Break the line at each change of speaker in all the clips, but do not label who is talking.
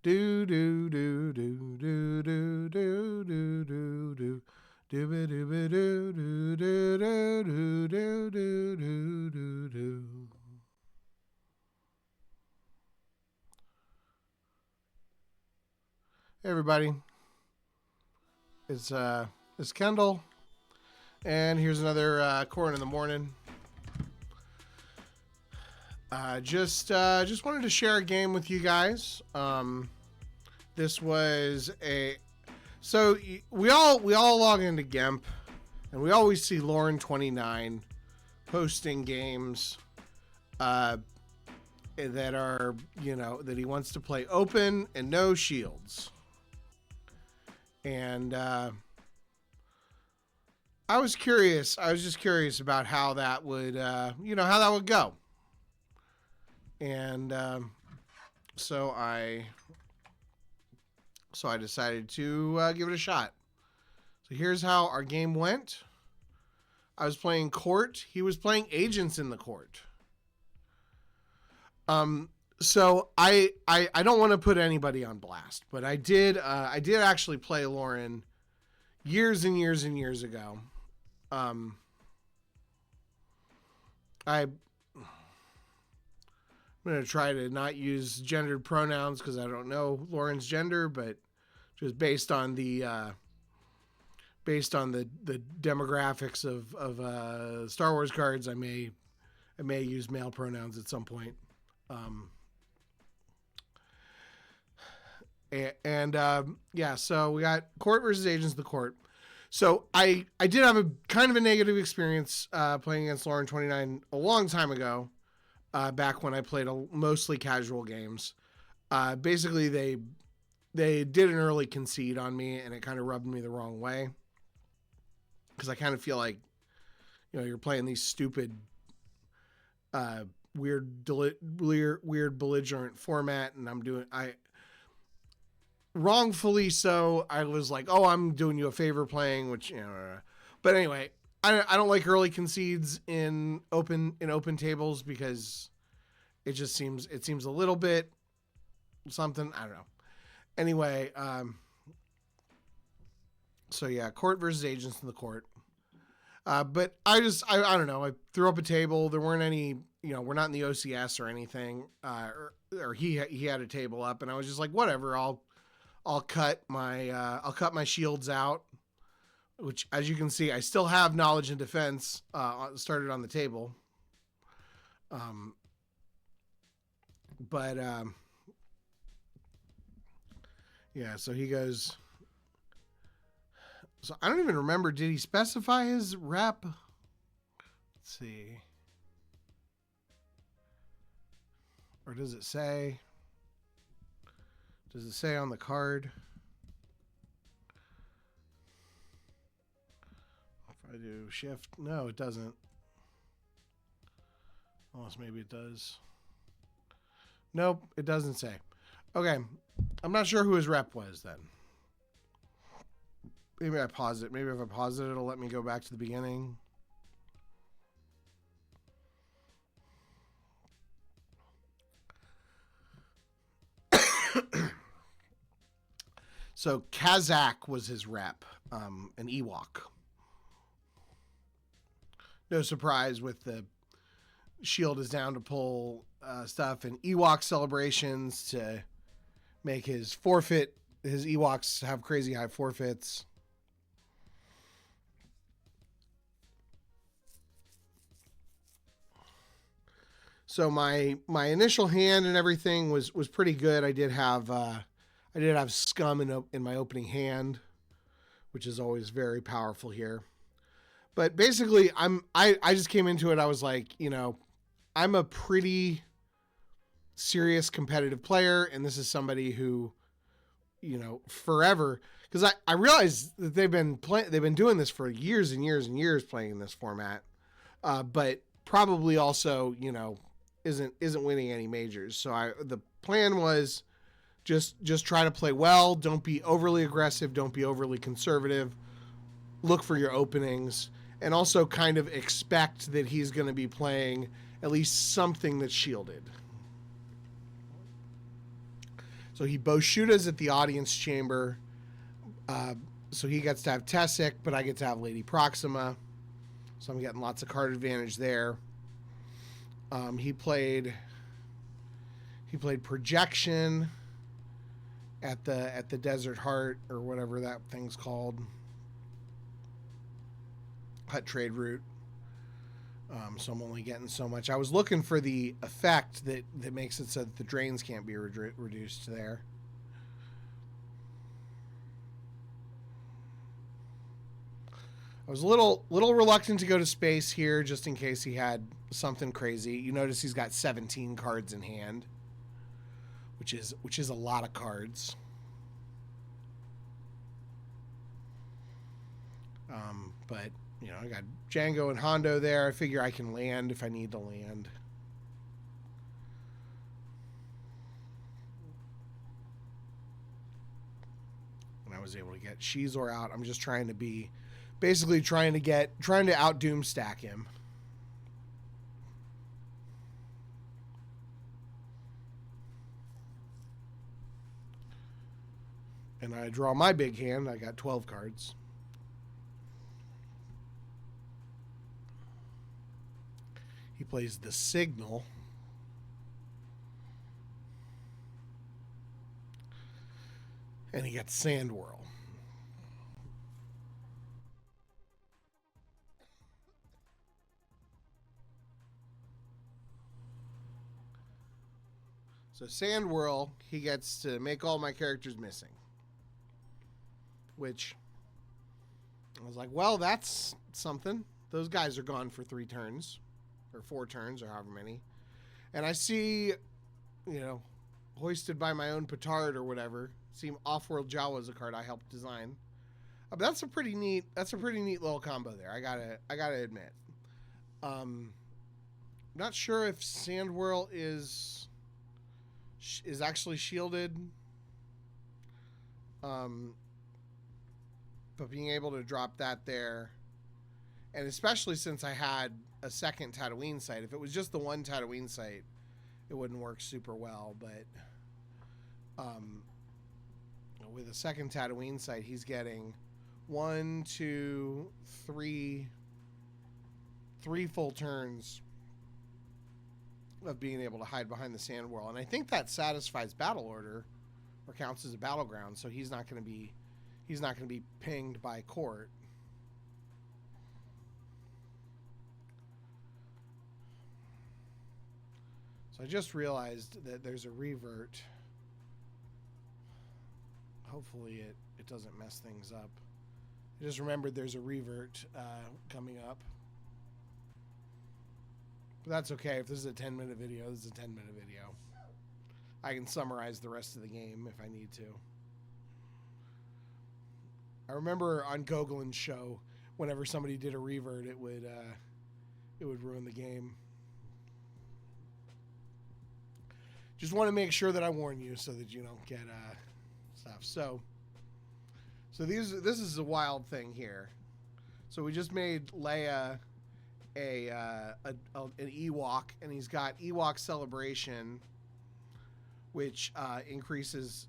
Do do do do do do do do do do. Do do do do do do do do do do do. Hey everybody, it's Kendall, and here's another Corran in the Morning. Just wanted to share a game with you guys. This was so we all log into GEMP, and we always see Loren29 posting games that are, that he wants to play open and no shields. And I was curious. I was just curious about how that would, how that would go. And so I decided to give it a shot. So here's how our game went. I was playing court. He was playing agents in the court. So I don't want to put anybody on blast, but I did actually play Loren years and years and years ago. I'm going to try to not use gendered pronouns because I don't know Loren's gender, but just based on the demographics of Star Wars cards, I may use male pronouns at some point. So we got court versus agents of the court. So I did have a kind of a negative experience playing against Loren29 a long time ago, back when I played mostly casual games. Basically, they did an early concede on me, and it kind of rubbed me the wrong way because I kind of feel like, you're playing these stupid, weird belligerent format, and wrongfully so, I was like, oh, I'm doing you a favor playing, which, but anyway, I don't like early concedes in open tables because it seems a little bit something, I don't know. Anyway, so yeah, court versus agents in the court. But I don't know. I threw up a table. There weren't any, we're not in the OCS or anything. Or he had a table up, and I was just like, whatever. I'll cut my shields out, which, as you can see, I still have knowledge and defense started on the table. Yeah, so he goes. So I don't even remember. Did he specify his rep? Let's see. Or does it say? Does it say on the card? If I do shift, no, it doesn't. Unless maybe it does. Nope, it doesn't say. Okay, I'm not sure who his rep was then. Maybe I pause it. Maybe if I pause it, it'll let me go back to the beginning. So Kazakh was his rep, an Ewok. No surprise with the shield is down to pull stuff, and Ewok celebrations to make his forfeit. His Ewoks have crazy high forfeits. So my initial hand and everything was pretty good. I did have scum in my opening hand, which is always very powerful here. But basically, I just came into it. I was like, I'm a pretty serious competitive player, and this is somebody who, forever, because I realized that they've been doing this for years and years and years, playing in this format, but probably also isn't winning any majors. So the plan was just try to play well. Don't be overly aggressive. Don't be overly conservative. Look for your openings, and also kind of expect that he's going to be playing at least something that's shielded. So he Boshudas at the audience chamber. So he gets to have Tessic, but I get to have Lady Proxima. So I'm getting lots of card advantage there. He played Projection at the Desert Heart, or whatever that thing's called. Hut trade route. So I'm only getting so much. I was looking for the effect that makes it so that the drains can't be reduced there. I was a little reluctant to go to space here, just in case he had something crazy. You notice he's got 17 cards in hand, which is a lot of cards. But you know, I got Django and Hondo there. I figure I can land if I need to land. And I was able to get Shizor out. I'm just trying to basically trying to out Doom stack him. And I draw my big hand. I got 12 cards. He plays the Signal. And he gets Sand Whirl. So Sand Whirl, he gets to make all my characters missing. Which, I was like, well, that's something. Those guys are gone for 3 turns. Or 4 turns, or however many. And I see, you know, Hoisted by My Own Petard or whatever. See, Off-World Jawa is a card I helped design. But that's a pretty neat little combo there. I gotta admit. Not sure if Sand Whirl is actually shielded. But being able to drop that there, and especially since I had a second Tatooine site. If it was just the one Tatooine site, it wouldn't work super well. But with a second Tatooine site, he's getting 1, 2, 3 full turns of being able to hide behind the Sand Whirl. And I think that satisfies Battle Order, or counts as a battleground, so he's not going to be pinged by Court. So I just realized that there's a revert. Hopefully it doesn't mess things up. I just remembered there's a revert coming up. But that's okay. If this is a 10-minute video, this is a 10-minute video. I can summarize the rest of the game if I need to. I remember on Goglin's show, whenever somebody did a revert, it would ruin the game. Just want to make sure that I warn you so that you don't get stuff. So this is a wild thing here. So we just made Leia an Ewok, and he's got Ewok Celebration, which increases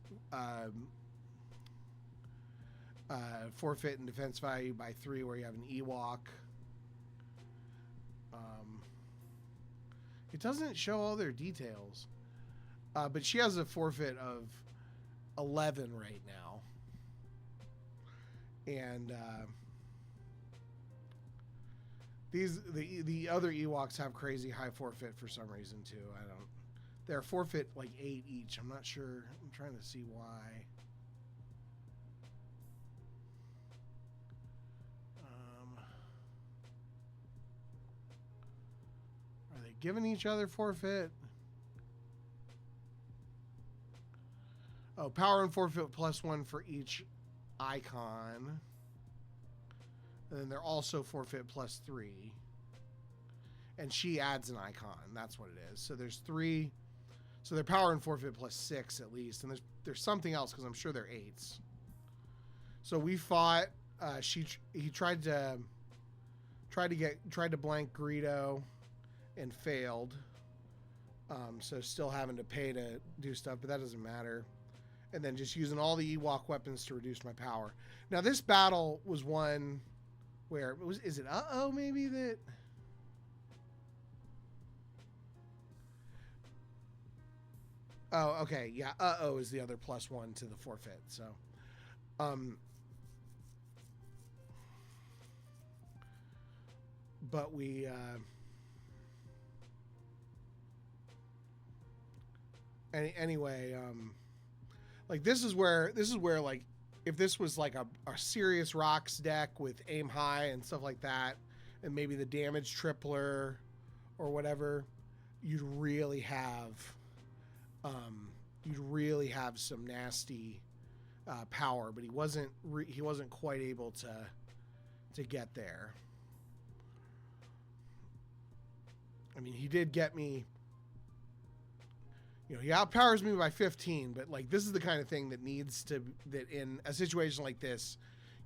forfeit and defense value by 3 where you have an Ewok. It doesn't show all their details. But she has a forfeit of 11 right now. And the other Ewoks have crazy high forfeit for some reason too. They're forfeit like 8 each. I'm not sure. I'm trying to see why. Are they giving each other forfeit? Oh, power and forfeit +1 for each icon. And then they're also forfeit +3. And she adds an icon. That's what it is. So there's 3. So they're power and forfeit +6 at least. And there's something else because I'm sure they're 8s. So we fought. He tried to blank Greedo and failed. So still having to pay to do stuff, but that doesn't matter. and then just using all the Ewok weapons to reduce my power. Now this battle was one where it was, is it uh-oh maybe that? Oh, okay, yeah, uh-oh is the other +1 to the forfeit, so. But we, anyway, like this is where like, if this was like a serious rocks deck with aim high and stuff like that, and maybe the damage tripler or whatever, you'd really have some nasty power, but he wasn't quite able to get there. I mean, he did get me, you know, he outpowers me by 15, but like this is the kind of thing that needs to, that in a situation like this,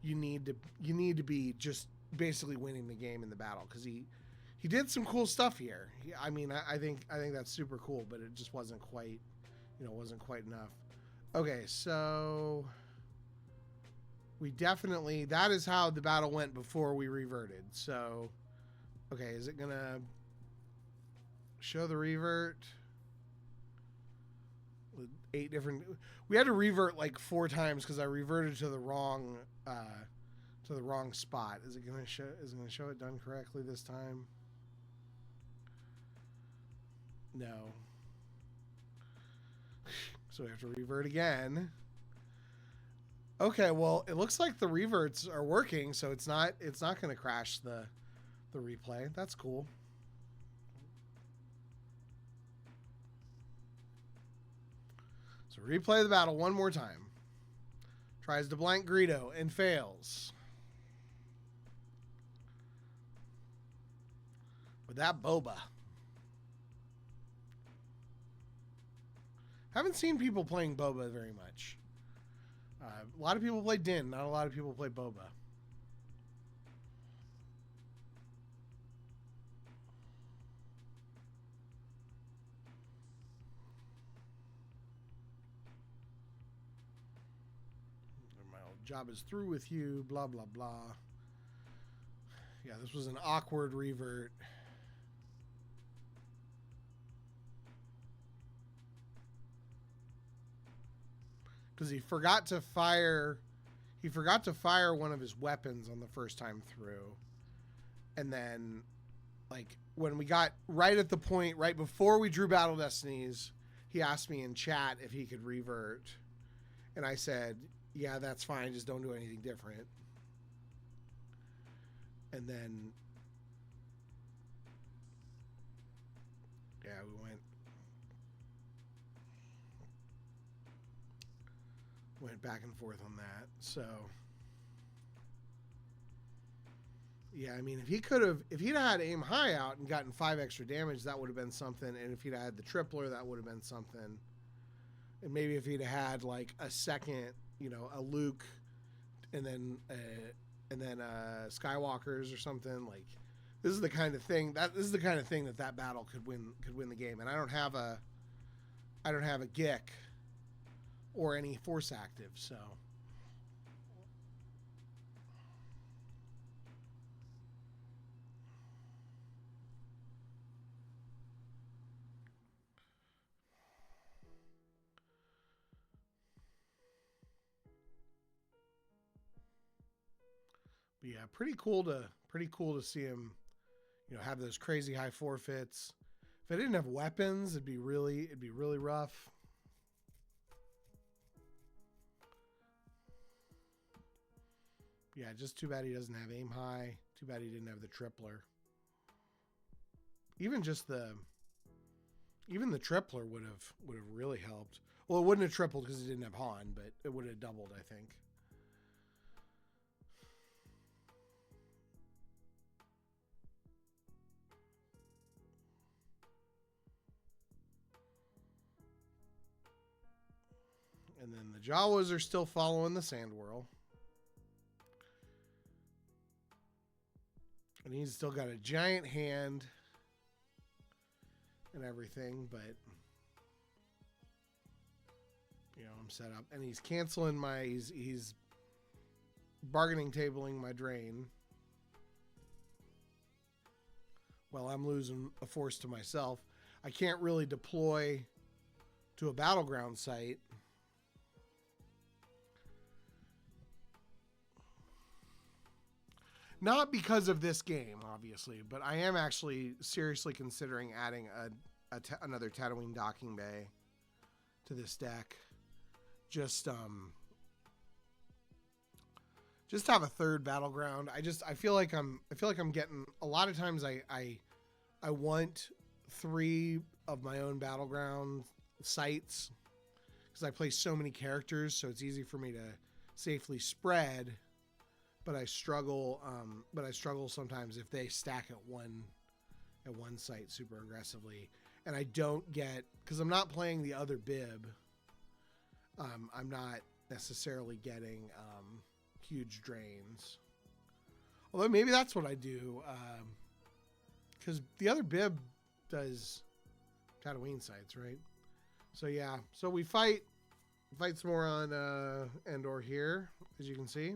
you need to be just basically winning the game in the battle, because he did some cool stuff here. I mean, I think that's super cool, but it just wasn't quite, you know, wasn't quite enough. Okay, so we definitely, that is how the battle went before we reverted. So, okay, is it gonna show the revert? 8 different, we had to revert like 4 times because I reverted to the wrong spot. Is it gonna show it done correctly this time? No. So we have to revert again. Okay, well, it looks like the reverts are working, so it's not going to crash the replay. That's cool. So replay the battle one more time. Tries to blank Greedo and fails. With that boba. Haven't seen people playing boba very much. A lot of people play Din, not a lot of people play boba. My old job is through with you, blah, blah, blah. Yeah, this was an awkward revert. Because he forgot to fire one of his weapons on the first time through. And then, like, when we got right at the point, right before we drew Battle Destinies, he asked me in chat if he could revert. And I said, yeah, that's fine, just don't do anything different. And then, yeah, we went back and forth on that. So yeah, I mean, if he'd had aim high out and gotten 5 extra damage, that would have been something. And if he'd had the tripler, that would have been something. And maybe if he'd had like a second, you know, a Luke and then Skywalkers or something, like this is the kind of thing that battle could win the game. And I don't have a Gick or any force active, so. But yeah, pretty cool to see him, you know, have those crazy high forfeits. If I didn't have weapons, it'd be really rough. Yeah, just too bad he doesn't have aim high. Too bad he didn't have the tripler. Even the tripler would have really helped. Well, it wouldn't have tripled because he didn't have Han, but it would have doubled, I think. And then the Jawas are still following the Sand Whirl. And he's still got a giant hand and everything, but You know, I'm set up, and he's canceling my. He's bargaining tabling my drain. Well, I'm losing a force to myself. I can't really deploy to a battleground site. Not because of this game, obviously, but I am actually seriously considering adding another Tatooine docking bay to this deck. Just have a third battleground. I feel like I'm getting a lot of times I want 3 of my own battleground sites because I play so many characters, so it's easy for me to safely spread. But I struggle sometimes if they stack at one site super aggressively, and I don't get, because I'm not playing the other bib. I'm not necessarily getting huge drains. Although maybe that's what I do, because the other bib does Tatooine sites, right? So yeah, so we fight some more on Endor here, as you can see.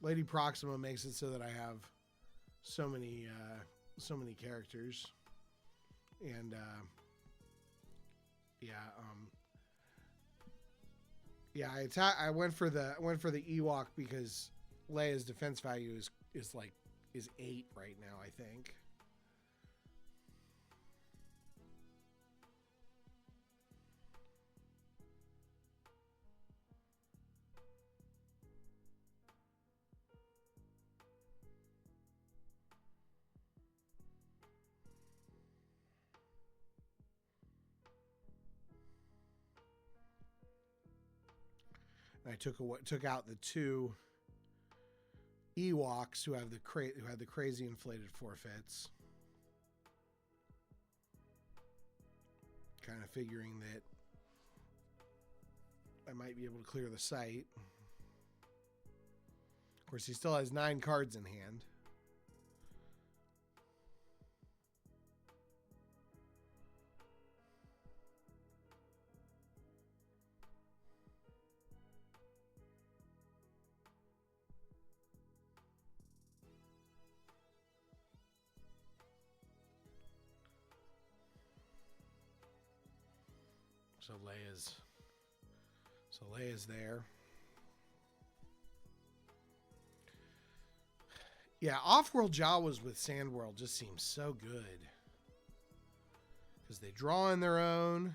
Lady Proxima makes it so that I have so many characters, and I went for the Ewok because Leia's defense value is 8 right now, I think. I took out the 2 Ewoks who had the crazy inflated forfeits, kind of figuring that I might be able to clear the site. Of course, he still has 9 cards in hand. So Leia's there. Yeah, off-world Jawas with Sandworld just seems so good because they draw on their own.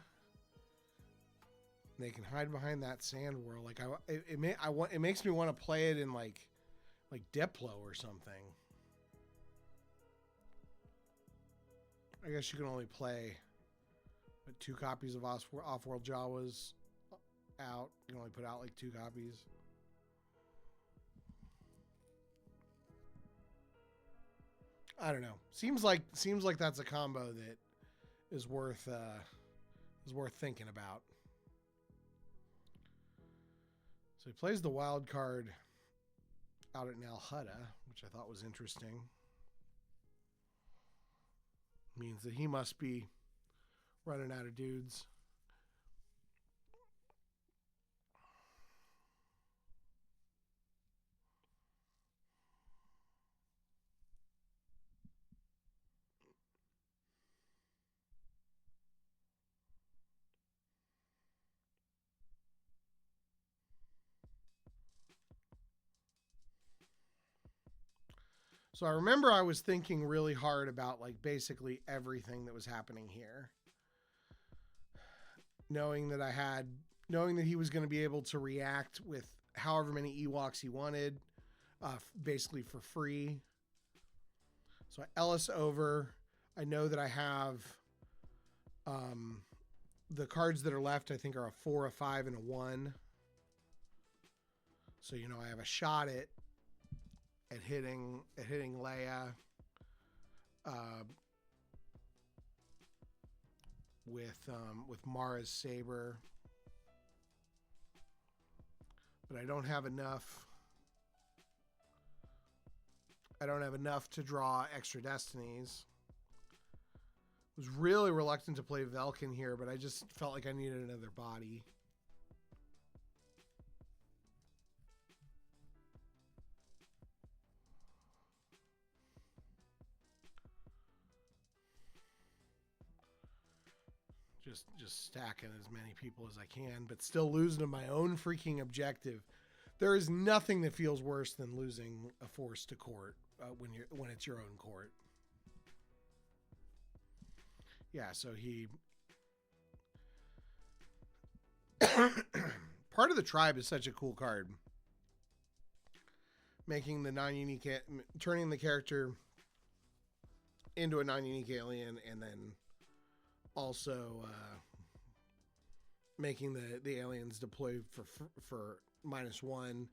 They can hide behind that Sandworld. Like it makes me want to play it in like Diplo or something. I guess you can only play 2 copies of off-world Jawas out. You can only put out like 2 copies. I don't know. Seems like that's a combo that is worth thinking about. So he plays the wild card out at Nal Hutta, which I thought was interesting. Means that he must be running out of dudes. So I remember I was thinking really hard about like basically everything that was happening here. Knowing that he was going to be able to react with however many Ewoks he wanted, basically for free. So I Ellis over. I know that I have the cards that are left, I think, are a 4, a 5, and a 1. So, you know, I have a shot at hitting Leia with Mara's saber, but I don't have enough. I don't have enough to draw extra destinies. Was really reluctant to play Velkin here, but I just felt like I needed another body. Just stacking as many people as I can, but still losing to my own freaking objective. There is nothing that feels worse than losing a force to court when it's your own court. Yeah, so he part of the tribe is such a cool card. Making the non-unique, turning the character into a non-unique alien, and then also making the aliens deploy for -1,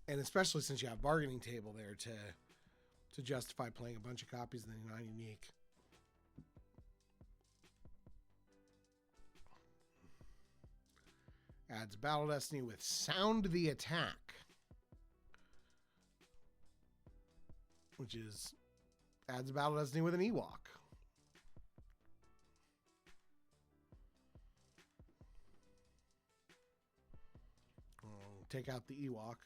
and especially since you have bargaining table there to justify playing a bunch of copies of the non-unique. Adds Battle Destiny with Sound the Attack, which is adds Battle Destiny with an Ewok. I'll take out the Ewok.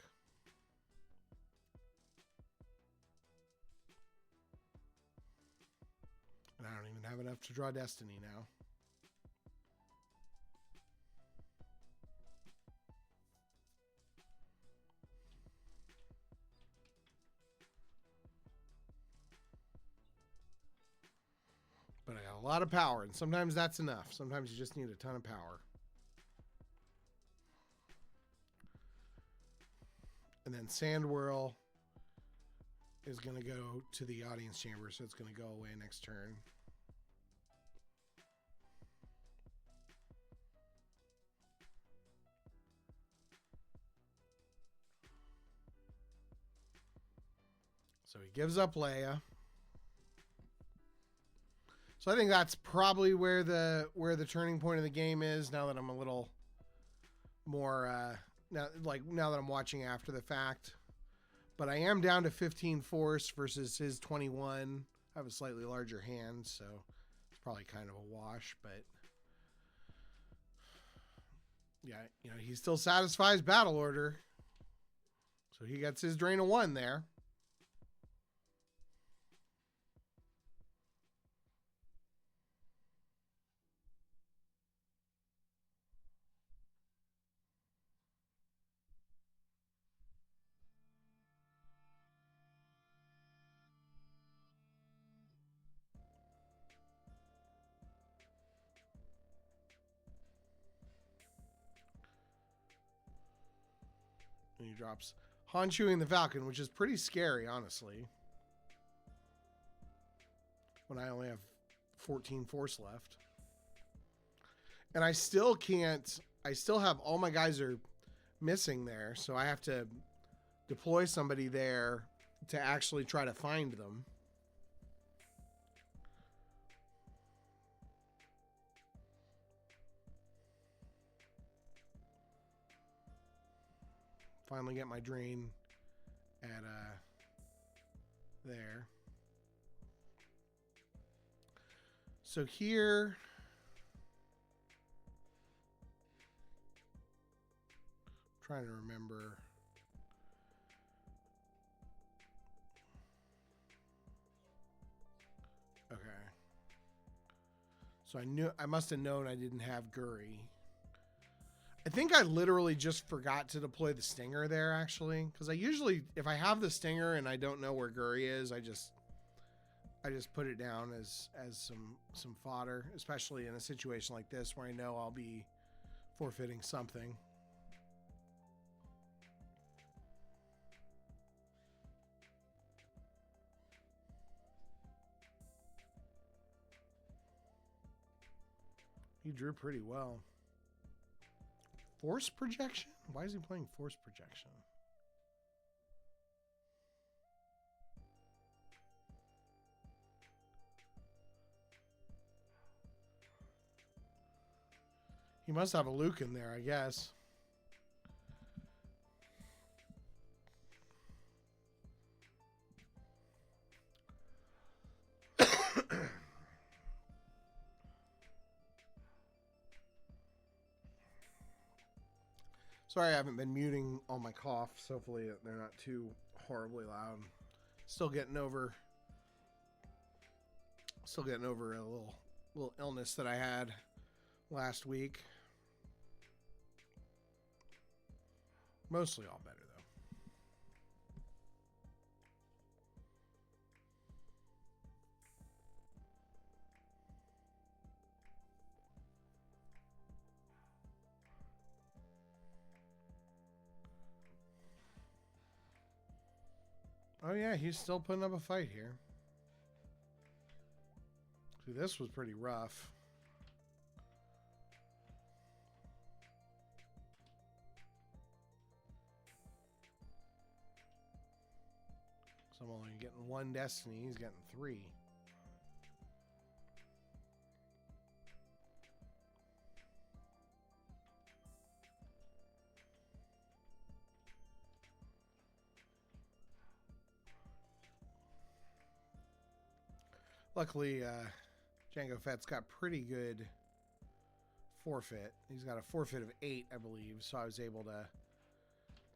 And I don't even have enough to draw Destiny now. But I got a lot of power, and sometimes that's enough. Sometimes you just need a ton of power. And then Sandwhirl is going to go to the audience chamber, so it's going to go away next turn. So he gives up Leia. So I think that's probably where the turning point of the game is, now that I'm a little more now that I'm watching after the fact. But I am down to 15 force versus his 21. I have a slightly larger hand, so it's probably kind of a wash, but yeah, you know, he still satisfies battle order. So he gets his drain of 1 there. And he drops Han chewing the Falcon, which is pretty scary, honestly. When I only have 14 force left. And I still can't... I still have... All my guys are missing there, so I have to deploy somebody there to actually try to find them. Finally get my drain at there. So here, I'm trying to remember. Okay. So I must have known I didn't have Guri. I think I literally just forgot to deploy the Stinger there, actually, because I usually, if I have the Stinger and I don't know where Guri is, I just put it down as some fodder, especially in a situation like this where I know I'll be forfeiting something. He drew pretty well. Force projection? Why is he playing force projection? He must have a Luke in there, I guess. Sorry, I haven't been muting all my coughs. Hopefully they're not too horribly loud. Still getting over a little illness that I had last week. Mostly all better though. Oh yeah, he's still putting up a fight here. See, this was pretty rough. So I'm only getting one destiny. He's getting 3. Luckily, Django Fett's got pretty good forfeit. He's got a forfeit of 8, I believe. So I was able to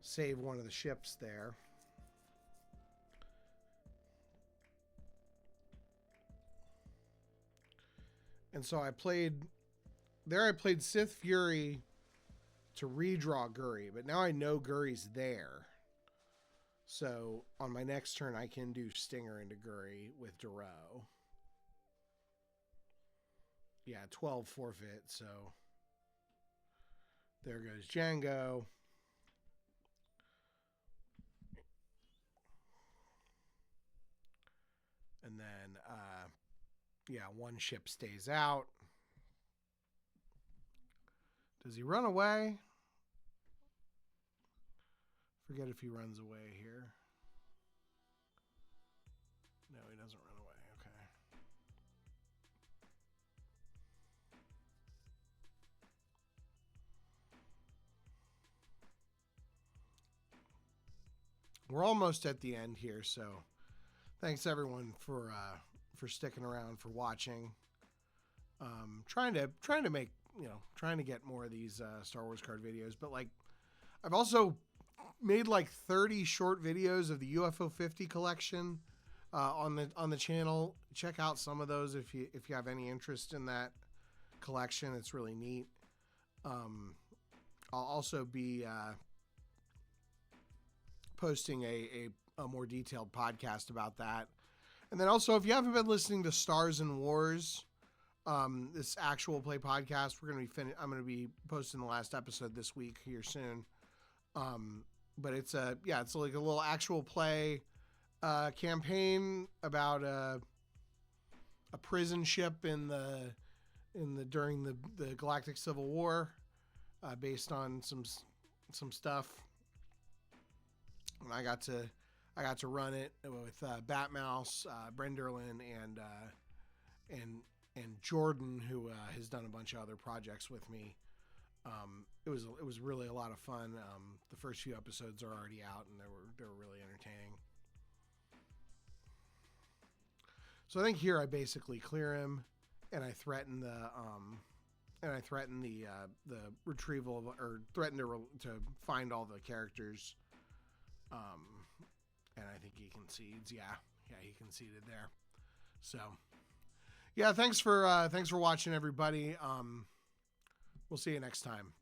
save one of the ships there. And so I played Sith Fury to redraw Guri, but now I know Guri's there. So on my next turn, I can do Stinger into Guri with Duro. Yeah, 12 forfeit, so there goes Django. And then, yeah, one ship stays out. Does he run away? Forget if he runs away here. No, he doesn't run away. Okay. We're almost at the end here, so thanks everyone for sticking around, for watching. Trying to make, trying to get more of these Star Wars card videos, but like I've also made like 30 short videos of the UFO 50 collection on the channel. Check out some of those if you have any interest in that collection. It's really neat. I'll also be posting a more detailed podcast about that. And then also, if you haven't been listening to Stars and Wars, this actual play podcast, I'm going to be posting the last episode this week here soon. But it's it's like a little actual play campaign about a prison ship during the Galactic Civil War, based on some stuff. And I got to run it with Batmouse, Brenderlin, and Jordan, who has done a bunch of other projects with me. It was really a lot of fun. The first few episodes are already out, and they were really entertaining. So I think here I basically clear him, and I threaten the retrieval or threaten to find all the characters. And I think he concedes. Yeah, he conceded there. So, yeah, thanks for watching, everybody. We'll see you next time.